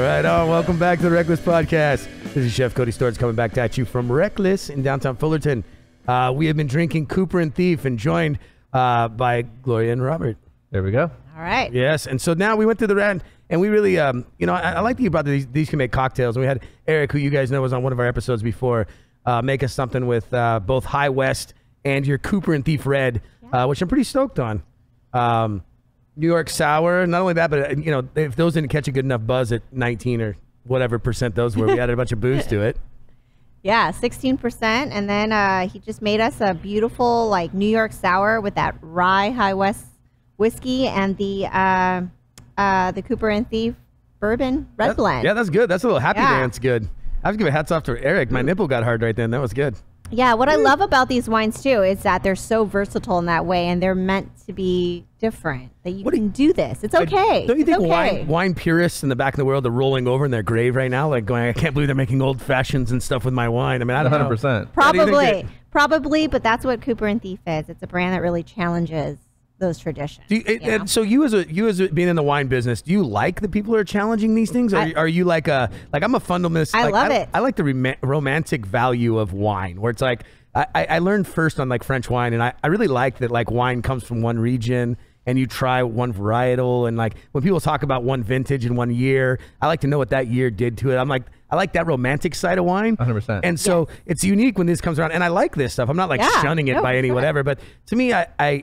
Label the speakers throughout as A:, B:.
A: right on. Welcome back to the Reckless Podcast. This is Chef Cody Storts coming back at you from Reckless in downtown Fullerton. We have been drinking Cooper and Thief and joined by Gloria and Robert.
B: There we go.
C: All right.
A: Yes, and so now we went to the rant, and we really, I like that you brought these can make cocktails. And we had Eric, who you guys know was on one of our episodes before, make us something with both High West and your Cooper and Thief Red, which I'm pretty stoked on. New York Sour, not only that, but if those didn't catch a good enough buzz at 19 or whatever percent those were, we added a bunch of booze to it.
C: Yeah, 16%, and then he just made us a beautiful like New York Sour with that rye High West whiskey and the Cooper and Thief bourbon red blend.
A: Yeah, that's good. That's a little happy dance. Good. I was giving hats off to Eric. My nipple got hard right then. That was good.
C: Yeah, what I love about these wines too is that they're so versatile in that way, and they're meant to be different. That you can do this. It's okay.
A: Don't you think wine purists in the back of the world are rolling over in their grave right now, like going, I can't believe they're making old fashions and stuff with my wine. I mean, I don't
B: 100%.
A: know.
C: Probably, but that's what Cooper and Thief is. It's a brand that really challenges those traditions.
A: So you as being in the wine business, do you like the people who are challenging these things? Or are you like I'm a fundamentalist.
C: I love it.
A: I like the romantic value of wine, where it's like I learned first on like French wine, and I really like that like wine comes from one region and you try one varietal, and like when people talk about one vintage in 1 year, I like to know what that year did to it. I like that romantic side of wine.
B: 100%.
A: And so it's unique when this comes around, and I like this stuff. I'm not like shunning it by any whatever, but to me, I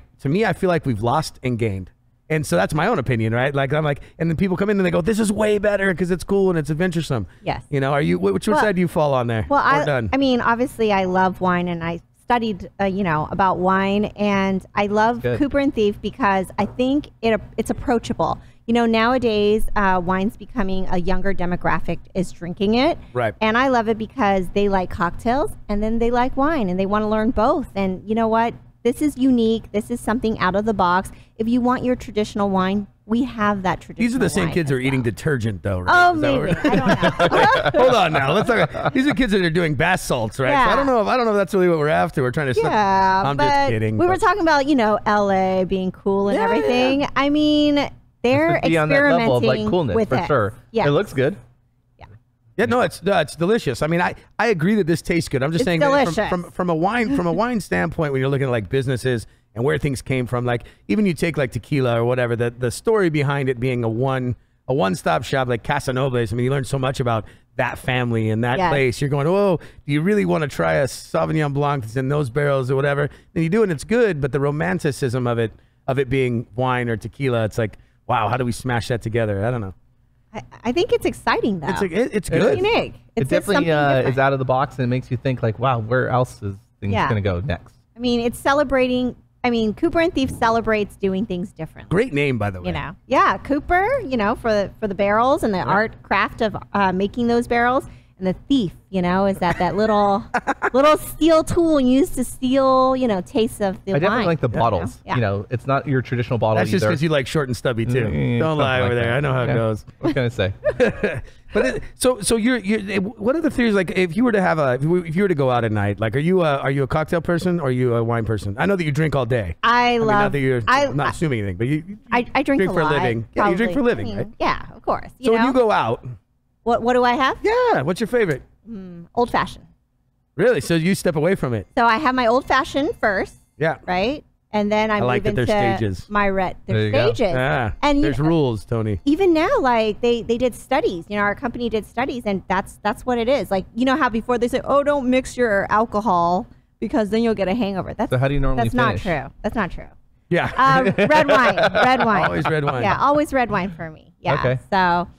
A: feel like we've lost and gained. And so that's my own opinion, right? Like I'm like, and then people come in and they go, "This is way better because it's cool and it's adventuresome."
C: Yes.
A: Which side do you fall on there?
C: Well, I mean, obviously, I love wine, and I studied, about wine, and I love Cooper and Thief because I think it's approachable. Nowadays, wine's becoming a younger demographic is drinking it.
A: Right.
C: And I love it because they like cocktails and then they like wine and they want to learn both. And you know what? This is unique. This is something out of the box. If you want your traditional wine, we have that traditional wine.
A: These are the same kids who are eating detergent, though, right?
C: Oh, maybe. I don't know.
A: Hold on now. Let's talk. These are kids that are doing bath salts, right?
C: Yeah.
A: So I don't know if that's really what we're after. We're trying to. I'm just kidding.
C: We were talking about, LA being cool and everything. Yeah. I mean, they're experimenting
B: on that level of like coolness
C: with
B: for sure.
C: Yes.
B: It looks good.
A: Yeah, no, it's delicious. I mean, I agree that this tastes good. I'm just saying that from a wine standpoint, when you're looking at like businesses and where things came from, like even you take like tequila or whatever, the story behind it being a one-stop shop like Casanobles. I mean, you learn so much about that family and that place. You're going, oh, do you really want to try a Sauvignon Blanc that's in those barrels or whatever? Then you do it, and it's good, but the romanticism of it being wine or tequila, it's like, wow, how do we smash that together? I don't know.
C: I think it's exciting, though.
A: It's good.
C: It's unique.
B: It definitely is out of the box, and it makes you think like, wow, where else is things going to go next? I
C: mean, it's celebrating. I mean, Cooper and Thief celebrates doing things different.
A: Great name, by the way.
C: Yeah, Cooper, for the barrels and the art craft of making those barrels. And the Thief, is that little steel tool used to steal, tastes of the wine.
B: I definitely like the bottles. Yeah. It's not your traditional bottle.
A: That's just because you like short and stubby too. Don't lie over there. I know how it goes.
B: What can I say?
A: But so you're what are the theories, like if you were to go out at night, like are you a cocktail person or are you a wine person? I know that you drink all day.
C: I'm not
A: assuming anything, but you
C: I drink
A: for a living.
C: Probably.
A: Yeah, you drink for a living, right?
C: Yeah, of course.
A: So when you go out,
C: what do I have?
A: Yeah, what's your favorite?
C: Old fashioned.
A: Really? So you step away from it?
C: So I have my old fashioned first.
A: Yeah.
C: Right. And then I move into
A: stages.
C: my red. There's stages.
A: Yeah. And there's rules, Tony.
C: Even now, like they did studies. Our company did studies, and that's what it is. Like how before they say, oh, don't mix your alcohol because then you'll get a hangover.
B: So how do you normally
C: finish? That's not true.
A: Yeah.
C: Red wine. Red wine.
A: Always red wine.
C: Yeah, always red wine for me. Yeah.
B: Okay.
C: So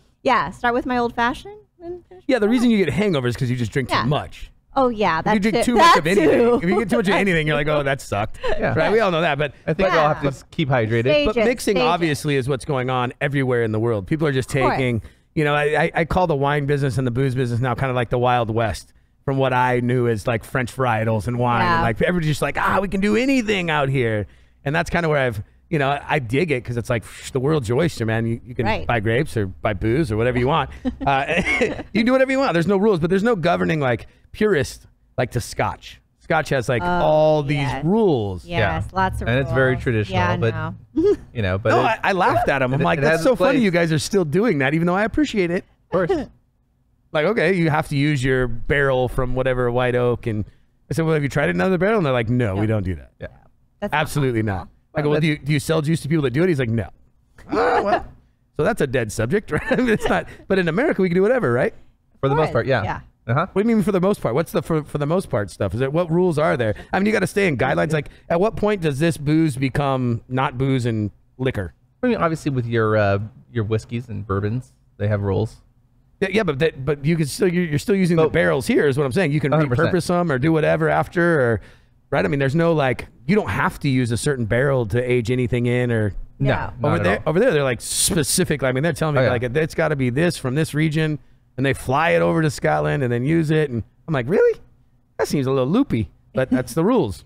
C: start with my old fashioned.
A: Yeah, the reason you get hangovers is because you just drink too much.
C: Oh yeah,
A: if you drink too much of anything. If you get too much of anything, you're like, oh, that sucked. Yeah. Right? We all know that, but
B: I think we all have to keep hydrated.
A: But mixing obviously is what's going on everywhere in the world. People are just taking. I call the wine business and the booze business now kind of like the Wild West from what I knew as like French varietals and wine. And like everybody's just like, we can do anything out here, and that's kind of where I dig it because it's like the world's your oyster, man. You can buy grapes or buy booze or whatever you want. You can do whatever you want. There's no rules, but there's no governing like purist like to Scotch. Scotch has like all these rules.
C: Yes, lots of rules.
B: And it's very traditional, but but
A: no, I laughed at them. I'm like, that's so funny you guys are still doing that, even though I appreciate it.
B: course.
A: Like, okay, you have to use your barrel from whatever white oak. And I said, well, have you tried another barrel? And they're like, no, we don't do that.
B: Yeah.
C: That's
A: absolutely not. I go, well, do you sell juice to people that do it? He's like, no. Well, so that's a dead subject, right? I mean, it's not. But in America, we can do whatever, right?
B: For the most part, yeah.
C: Yeah.
B: Uh-huh.
A: What do you mean for the most part? What's the for the most part stuff? Is it what rules are there? I mean, you got to stay in guidelines. Like, at what point does this booze become not booze and liquor?
B: I mean, obviously, with your whiskeys and bourbons, they have rules.
A: Yeah, but you can still you're still using the barrels here. Is what I'm saying. You can 100%. Repurpose them or do whatever after, or right. I mean, there's no like you don't have to use a certain barrel to age anything in or.
B: No.
A: Over there, they're like specific. I mean, they're telling me like it's got to be this from this region. And they fly it over to Scotland and then use it. And I'm like, really? That seems a little loopy, but that's the rules.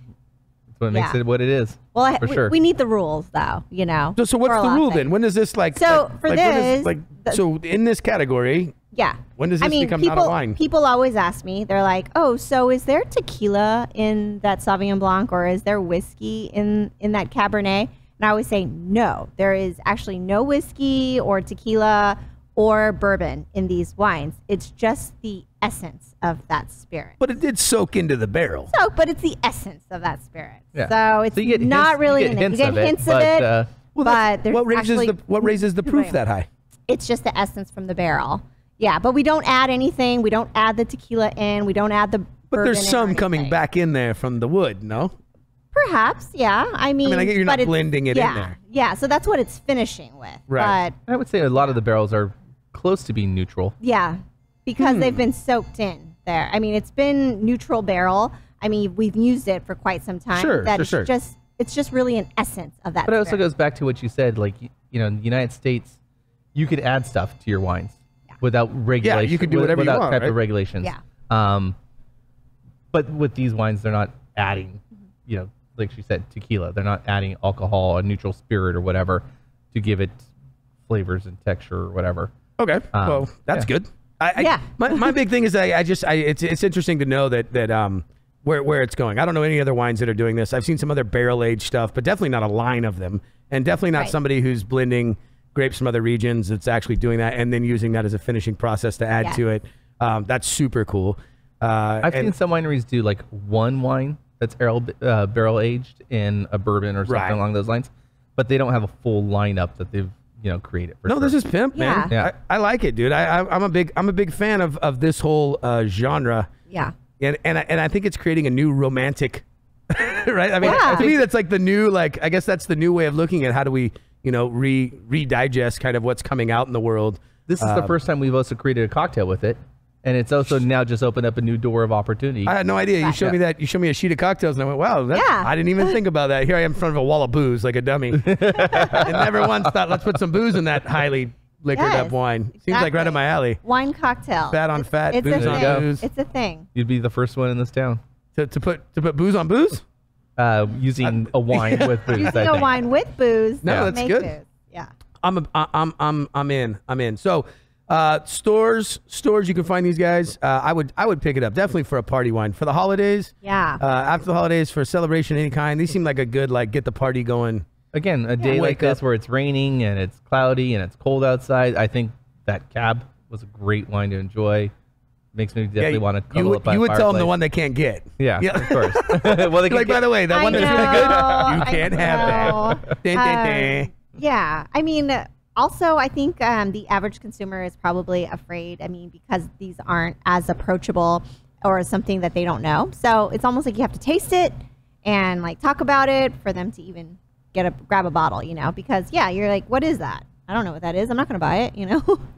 B: That's what makes it what it is.
C: Well,
B: for sure.
C: We need the rules, though, you know.
A: So what's the rule then? When does this like...
C: So for this...
A: So in this category...
C: Yeah.
A: When does this become not a wine?
C: People always ask me, they're like, oh, so is there tequila in that Sauvignon Blanc or is there whiskey in that Cabernet? And I always say, no, there is actually no whiskey or tequila or bourbon in these wines. It's just the essence of that spirit.
A: But it did soak into the barrel.
C: But it's the essence of that spirit.
B: Yeah.
C: So it's not really in it. You get hints of it, but there's
A: what raises the proof that high?
C: It's just the essence from the barrel. Yeah, but we don't add anything. We don't add the tequila in. We don't add the bourbon.
A: But there's some coming back in there from the wood, no?
C: Perhaps, yeah. I mean,
A: I get you're not blending it in there.
C: Yeah, so that's what it's finishing with.
A: Right.
C: But
B: I would say a lot of the barrels are close to being neutral.
C: Yeah, because they've been soaked in there. I mean, it's been neutral barrel. I mean, we've used it for quite some time.
B: Sure.
C: It's just really an essence of that.
B: But it also goes back to what you said. Like, you know, in the United States, you could add stuff to your wines without regulation.
A: Yeah, you could do whatever you want,
B: without type
A: right?
B: of regulations.
C: Yeah.
B: But with these wines, they're not adding, you know, like she said, tequila. They're not adding alcohol, a neutral spirit or whatever to give it flavors and texture or whatever.
A: Okay, well, that's good. My big thing is it's interesting to know that where it's going. I don't know any other wines that are doing this. I've seen some other barrel aged stuff, but definitely not a line of them, and definitely not somebody who's blending grapes from other regions that's actually doing that and then using that as a finishing process to add to it. That's super cool.
B: I've seen some wineries do like one wine that's barrel aged in a bourbon or something along those lines, but they don't have a full lineup that they've created.
A: This is pimp, man.
B: Yeah.
A: I like it, dude. I'm a big fan of this whole genre.
C: Yeah.
A: And I think it's creating a new romantic, right? I mean, to me, that's like the new, like, I guess that's the new way of looking at how do we, redigest kind of what's coming out in the world.
B: This is the first time we've also created a cocktail with it. And it's also now just opened up a new door of opportunity.
A: I had no idea. You showed me that. You showed me a sheet of cocktails, and I went, "Wow, I didn't even think about that." Here I am in front of a wall of booze, like a dummy. I never once thought, "Let's put some booze in that highly liquored up wine." Seems like right up my alley.
C: Wine cocktail.
A: Fat on fat, booze on booze.
C: It's a thing.
B: You'd be the first one in this town
A: to put booze on booze.
B: Using a wine with booze.
C: Using a wine with booze.
A: No, that's good.
C: Booze. Yeah.
A: I'm in. So. Stores you can find these guys. I would pick it up definitely for a party wine for the holidays.
C: Yeah.
A: After the holidays for a celebration of any kind. These seem like a good get the party going.
B: Again, a day like this where it's raining and it's cloudy and it's cold outside. I think that Cab was a great wine to enjoy. Makes me definitely want to cuddle up by
A: You would
B: fireplace.
A: tell them the one they can't get.
B: Yeah, of course. Well, they
A: by the way, that one that's really good, you can't have that.
C: Yeah. I mean. Also, I think the average consumer is probably afraid, because these aren't as approachable or something that they don't know. So it's almost like you have to taste it and talk about it for them to even grab a bottle, because you're like, what is that? I don't know what that is. I'm not going to buy it,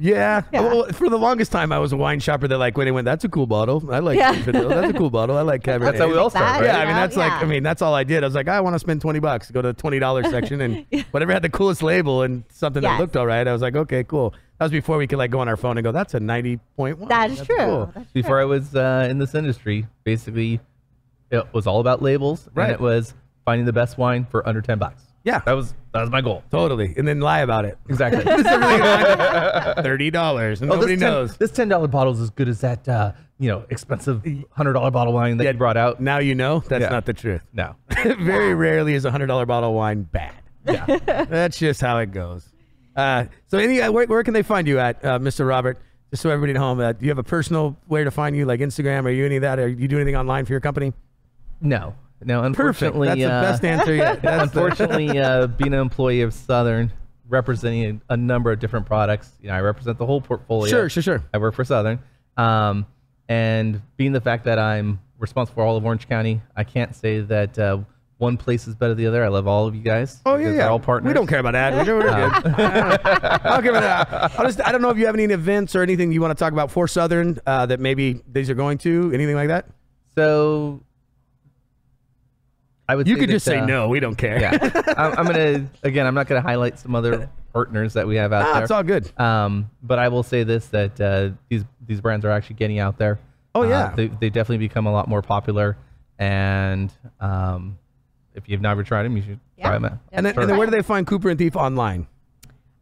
A: Yeah. Well, for the longest time, I was a wine shopper that went, that's a cool bottle. I like that's a cool bottle. I like Cabernet.
B: That's how we all start, right?
A: Yeah, that's all I did. I was like, I want to spend $20. Go to the $20 section and whatever had the coolest label and something that looked all right. I was like, okay, cool. That was before we could go on our phone and go, that's a 90.1.
C: That's true.
A: Cool.
B: Before I was in this industry, basically, it was all about labels, and it was finding the best wine for under $10.
A: Yeah,
B: that was my goal.
A: Totally, and then lie about it.
B: Exactly.
A: $30, and nobody knows.
B: This $10 bottle is as good as that expensive $100 bottle wine that you brought out.
A: Now you know that's not the truth.
B: No,
A: very rarely is a $100 bottle of wine bad. Yeah, that's just how it goes. So, where can they find you at, Mr. Robert? Just so everybody at home, do you have a personal way to find you, like Instagram, or you any of that? Or you do anything online for your company?
B: No, unfortunately.
A: Perfect. That's the best answer yet.
B: Unfortunately, being an employee of Southern, representing a number of different products, I represent the whole portfolio.
A: Sure.
B: I work for Southern. And being the fact that I'm responsible for all of Orange County, I can't say that one place is better than the other. I love all of you guys.
A: Oh, yeah.
B: They're all partners.
A: We don't care about that. We're good. I don't care about that. I don't know if you have any events or anything you want to talk about for Southern that maybe these are going to, anything like that?
B: So I would
A: You could just say no. We don't care.
B: Yeah. I'm not going to highlight some other partners that we have out there.
A: It's all good.
B: But I will say this, that these brands are actually getting out there.
A: Oh, yeah.
B: They definitely become a lot more popular. And if you've never tried them, you should try them out.
A: And then where do they find Cooper and Thief online?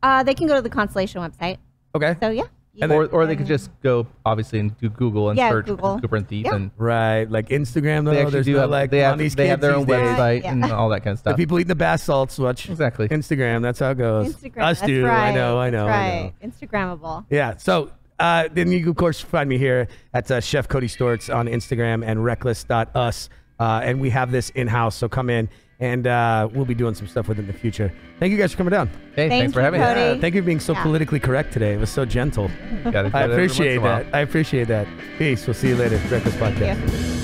C: They can go to the Constellation website.
A: Okay.
C: So, yeah.
B: Or they could just go, obviously, and do Google and search Cooper and Thief.
C: Yeah.
B: And
A: right. Like Instagram, though.
B: they actually do have, they have their own website and all that kind of stuff.
A: The people eating the bath salts, watch
B: exactly
A: Instagram. That's how it goes.
C: Instagram.
A: Us do.
C: Right.
A: I know.
C: That's right. Instagrammable.
A: Yeah. So then you can, of course, find me here at Chef Cody Storts on Instagram and reckless.us. And we have this in-house, so come in. And we'll be doing some stuff with it in the future. Thank you guys for coming down.
B: Hey, thanks for having me.
A: Thank you for being so politically correct today. It was so gentle. I appreciate that. Peace. We'll see you later. Reckless Podcast.